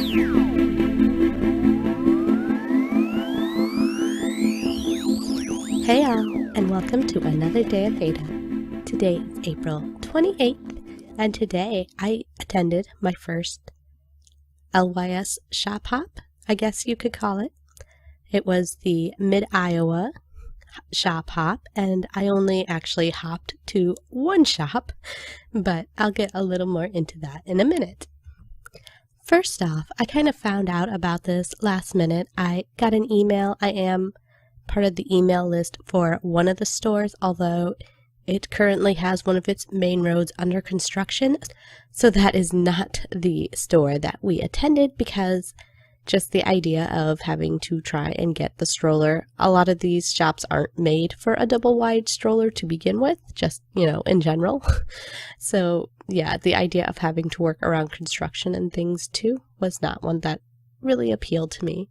Hey all, and welcome to another day of VEDA. Today is April 28th, and today I attended my first LYS shop hop, I guess you could call it. It was the Mid-Iowa shop hop, and I only actually hopped to one shop, but I'll get a little more into that in a minute. First off, I kind of found out about this last minute. I got an email. I am part of the email list for one of the stores, although it currently has one of its main roads under construction. So that is not the store that we attended, because just the idea of having to try and get the stroller. A lot of these shops aren't made for a double wide stroller to begin with, just, in general. So yeah, the idea of having to work around construction and things too was not one that really appealed to me.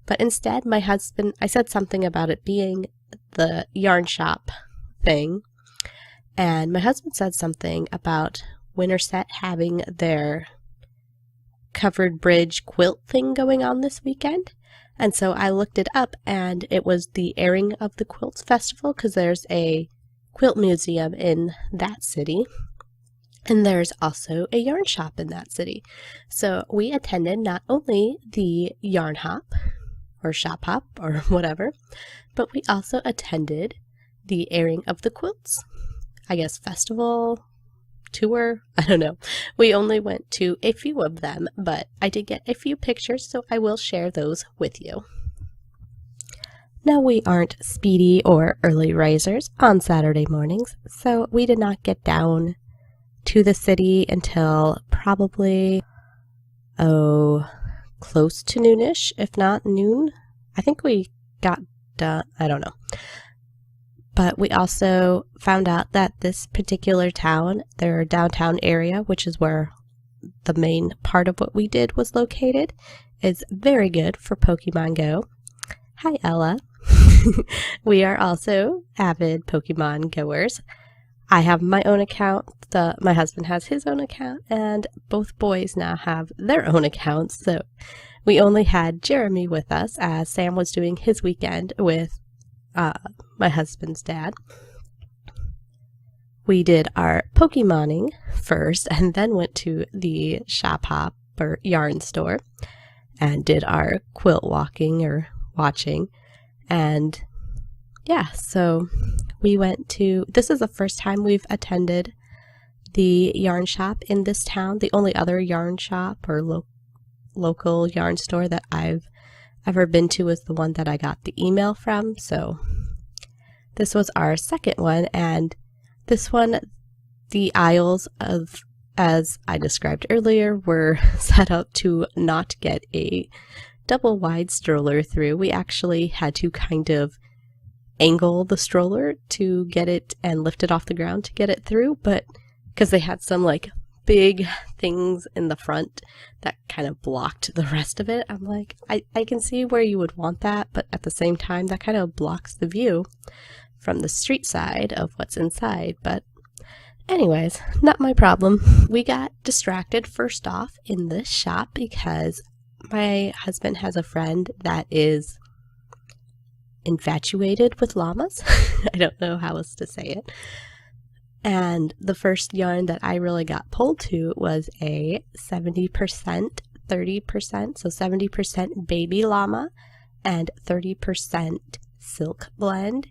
But instead, my husband, I said something about it being the yarn shop thing, and my husband said something about Winterset having their covered bridge quilt thing going on this weekend. And so I looked it up, and it was the airing of the Quilts Festival, because there's a quilt museum in that city, and there's also a yarn shop in that city. So we attended not only the yarn hop, or shop hop, or whatever, but we also attended the airing of the quilts, I guess festival, tour, I don't know. We only went to a few of them, but I did get a few pictures, so I will share those with you. Now, we aren't speedy or early risers on Saturday mornings, so we did not get down to the city until probably, close to noonish, if not noon. I think we got done, I don't know. But we also found out that this particular town, their downtown area, which is where the main part of what we did was located, is very good for Pokemon Go. Hi, Ella. We are also avid Pokemon goers. I have my own account, my husband has his own account, and both boys now have their own accounts, so we only had Jeremy with us as Sam was doing his weekend with my husband's dad. We did our Pokemoning first, and then went to the shop hop or yarn store and did our quilt walking or watching. And yeah, so we went to, this is the first time we've attended the yarn shop in this town. The only other yarn shop or local yarn store that I've ever been to was the one that I got the email from. So this was our second one, and this one, the aisles of, as I described earlier, were set up to not get a double wide stroller through. We actually had to kind of angle the stroller to get it and lift it off the ground to get it through, but because they had some like big things in the front that kind of blocked the rest of it, I'm like, I can see where you would want that, but at the same time that kind of blocks the view from the street side of what's inside. But anyways, not my problem. We got distracted first off in this shop because my husband has a friend that is infatuated with llamas. I don't know how else to say it. And the first yarn that I really got pulled to was a 70%, 30%, so 70% baby llama and 30% silk blend.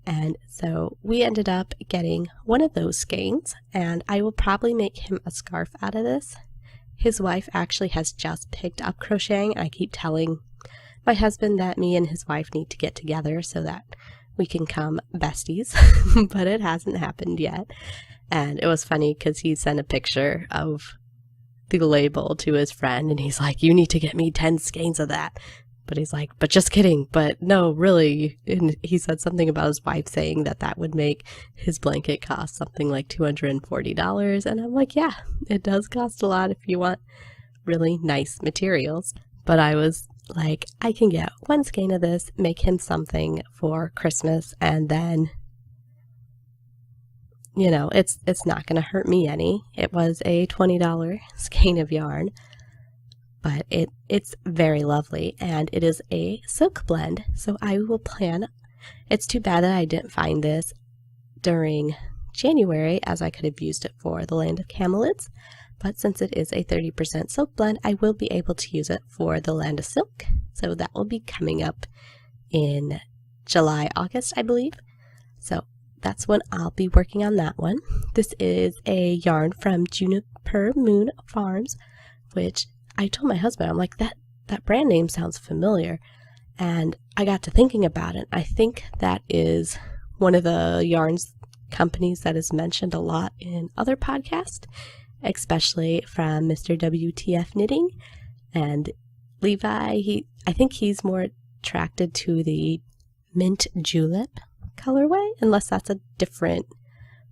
And so we ended up getting one of those skeins, and I will probably make him a scarf out of this. His wife actually has just picked up crocheting, and I keep telling my husband that me and his wife need to get together so that we can become besties, but it hasn't happened yet. And it was funny because he sent a picture of the label to his friend, and he's like, you need to get me 10 skeins of that. But he's like, but just kidding, but no, really. And he said something about his wife saying that that would make his blanket cost something like $240. And I'm like, yeah, it does cost a lot if you want really nice materials. But I was like, I can get one skein of this, make him something for Christmas, and then, you know, it's not going to hurt me any. It was a $20 skein of yarn. but it's very lovely, and it is a silk blend. So I will plan. It's too bad that I didn't find this during January, as I could have used it for the Land of Camelids, but since it is a 30% silk blend, I will be able to use it for the Land of Silk. So that will be coming up in July, August, I believe. So that's when I'll be working on that one. This is a yarn from Juniper Moon Farms, which I told my husband, I'm like, that brand name sounds familiar. And I got to thinking about it. I think that is one of the yarns companies that is mentioned a lot in other podcasts, especially from Mr. WTF Knitting. And Levi, I think he's more attracted to the mint julep colorway, unless that's a different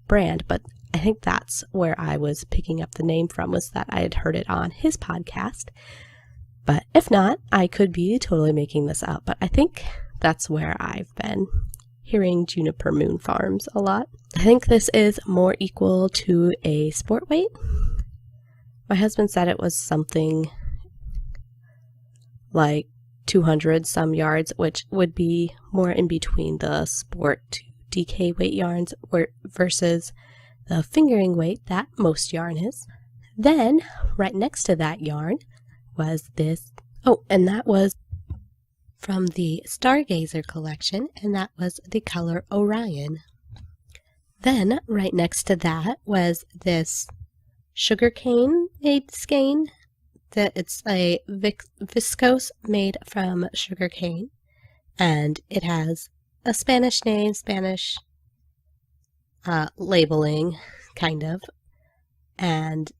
brand. But I think that's where I was picking up the name from, was that I had heard it on his podcast. But if not, I could be totally making this up. But I think that's where I've been hearing Juniper Moon Farms a lot. I think this is more equal to a sport weight. My husband said it was something like 200 some yards, which would be more in between the sport to DK weight yarns versus the fingering weight that most yarn is. Then right next to that yarn was this, and that was from the Stargazer collection, and that was the color Orion. Then right next to that was this sugarcane made skein. That it's a viscose made from sugarcane, and it has a Spanish name, Spanish labeling, kind of. And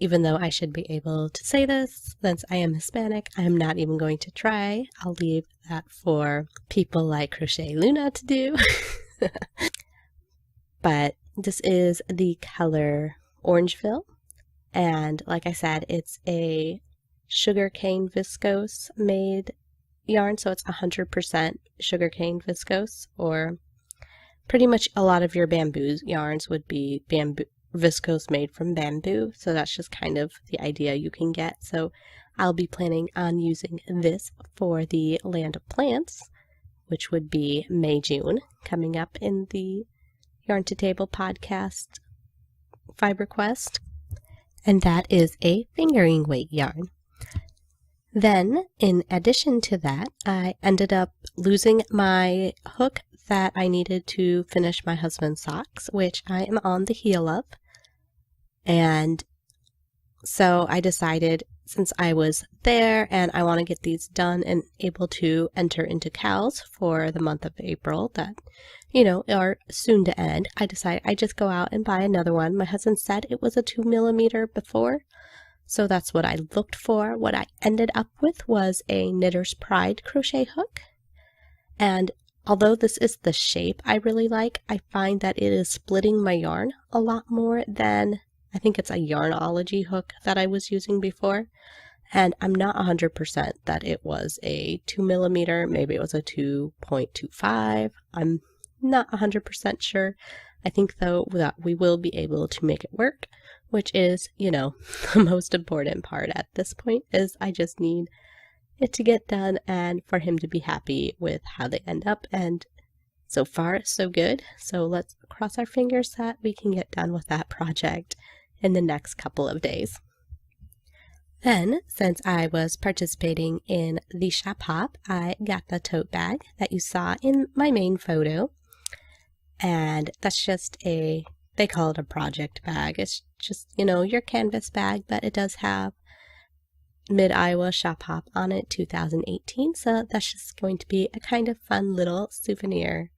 even though I should be able to say this, since I am Hispanic, I am not even going to try. I'll leave that for people like Crochet Luna to do. But this is the color Orangeville. And like I said, it's a sugarcane viscose made yarn, so it's 100% sugarcane viscose, or pretty much a lot of your bamboo yarns would be bamboo viscose made from bamboo, so that's just kind of the idea you can get. So I'll be planning on using this for the Land of Plants, which would be May, June, coming up in the Yarn to Table podcast Fiber Quest. And that is a fingering weight yarn. Then, in addition to that, I ended up losing my hook that I needed to finish my husband's socks, which I am on the heel of. And so I decided, since I was there and I want to get these done and able to enter into cows for the month of April that, are soon to end, I decided I'd just go out and buy another one. My husband said it was a 2mm before, so that's what I looked for. What I ended up with was a Knitter's Pride crochet hook. And although this is the shape I really like, I find that it is splitting my yarn a lot more than, I think it's a Yarnology hook that I was using before. And I'm not 100% that it was a 2mm, maybe it was a 2.25. I'm not 100% sure. I think, though, that we will be able to make it work, which is, the most important part at this point, is I just need it to get done and for him to be happy with how they end up. And so far, so good. So let's cross our fingers that we can get done with that project in the next couple of days. Then, since I was participating in the shop hop, I got the tote bag that you saw in my main photo. And that's just they call it a project bag. It's just, your canvas bag, but it does have Mid-Iowa Shop Hop on it 2018. So that's just going to be a kind of fun little souvenir.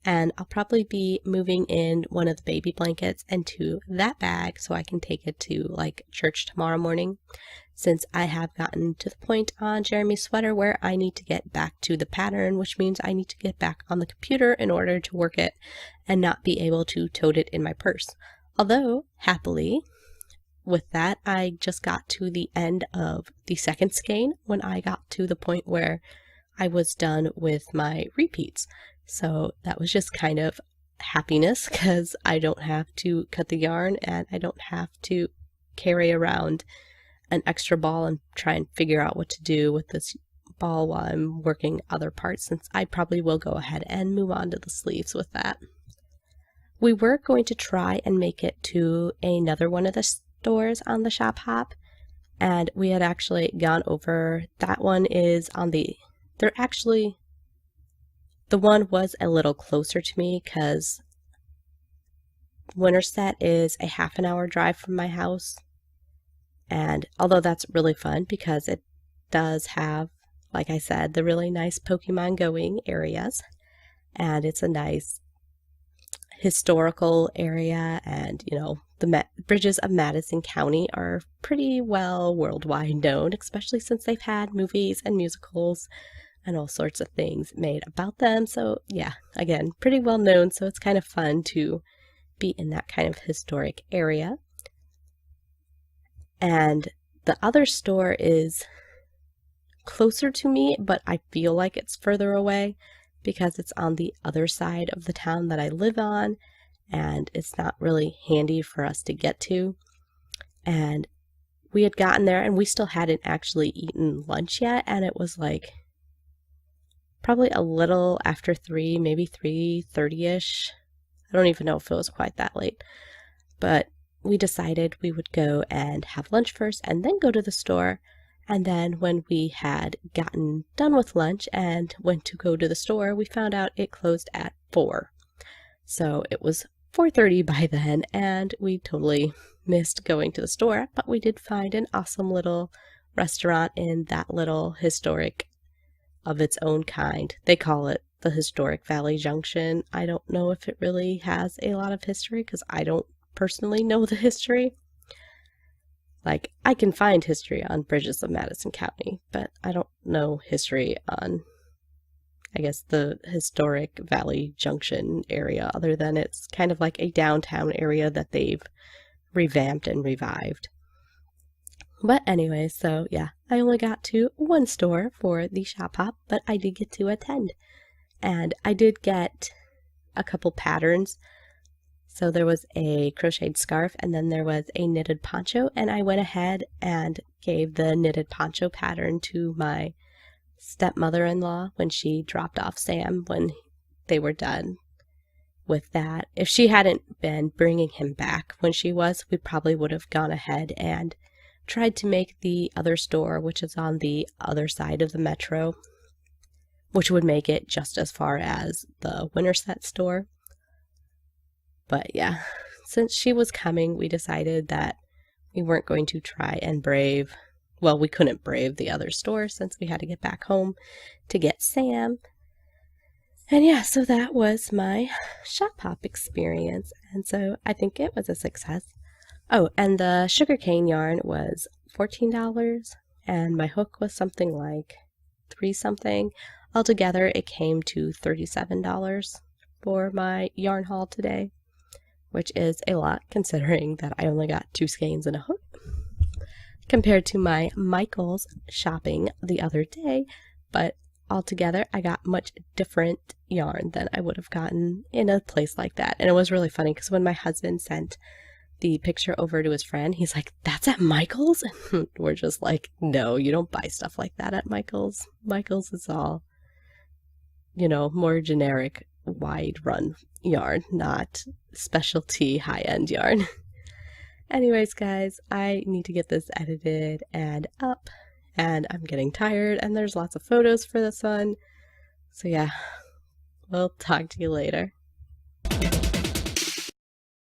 And I'll probably be moving in one of the baby blankets into that bag so I can take it to church tomorrow morning, since I have gotten to the point on Jeremy's sweater where I need to get back to the pattern, which means I need to get back on the computer in order to work it and not be able to tote it in my purse. Although, happily, with that, I just got to the end of the second skein when I got to the point where I was done with my repeats. So that was just kind of happiness, because I don't have to cut the yarn and I don't have to carry around an extra ball and try and figure out what to do with this ball while I'm working other parts, since I probably will go ahead and move on to the sleeves with that. We were going to try and make it to another one of the stores on the Shop Hop, and we had actually gone over. That one is on the, the one was a little closer to me because Winterset is a half an hour drive from my house. And although that's really fun because it does have, like I said, the really nice Pokemon going areas, and it's a nice historical area, and you know, the bridges of Madison County are pretty well worldwide known, especially since they've had movies and musicals and all sorts of things made about them. So yeah, again, pretty well known, so it's kind of fun to be in that kind of historic area. And the other store is closer to me, but I feel like it's further away because it's on the other side of the town that I live on, and it's not really handy for us to get to. And we had gotten there and we still hadn't actually eaten lunch yet, and it was like probably a little after 3, maybe 3:30ish. I don't even know if it was quite that late, but we decided we would go and have lunch first and then go to the store. And then when we had gotten done with lunch and went to go to the store, we found out it closed at 4. So it was 4:30 by then, and we totally missed going to the store, but we did find an awesome little restaurant in that little historic of its own kind. They call it the Historic Valley Junction. I don't know if it really has a lot of history because I don't personally know the history. Like, I can find history on bridges of Madison County, but I don't know history on, I guess, the Historic Valley Junction area, other than it's kind of like a downtown area that they've revamped and revived. But anyway, so yeah, I only got to one store for the Shop Hop, but I did get to attend. And I did get a couple patterns. So there was a crocheted scarf, and then there was a knitted poncho, and I went ahead and gave the knitted poncho pattern to my stepmother-in-law when she dropped off Sam when they were done with that. If she hadn't been bringing him back when she was, we probably would have gone ahead and tried to make the other store, which is on the other side of the metro, which would make it just as far as the Winterset store. But yeah, since she was coming, we decided that we weren't going to try and brave, well, we couldn't brave the other store since we had to get back home to get Sam. And yeah, so that was my Shop Hop experience, and so I think it was a success. Oh, and the sugarcane yarn was $14, and my hook was something like $3 something. Altogether, it came to $37 for my yarn haul today, which is a lot considering that I only got 2 skeins and a hook, compared to my Michael's shopping the other day. But altogether, I got much different yarn than I would have gotten in a place like that. And it was really funny because when my husband sent the picture over to his friend, he's like, "That's at Michael's?" And we're just like, "No, you don't buy stuff like that at Michael's. Michael's is all, you know, more generic, wide run yarn, not specialty high-end yarn." Anyways, guys, I need to get this edited and up, and I'm getting tired, and there's lots of photos for this one. So yeah, we'll talk to you later.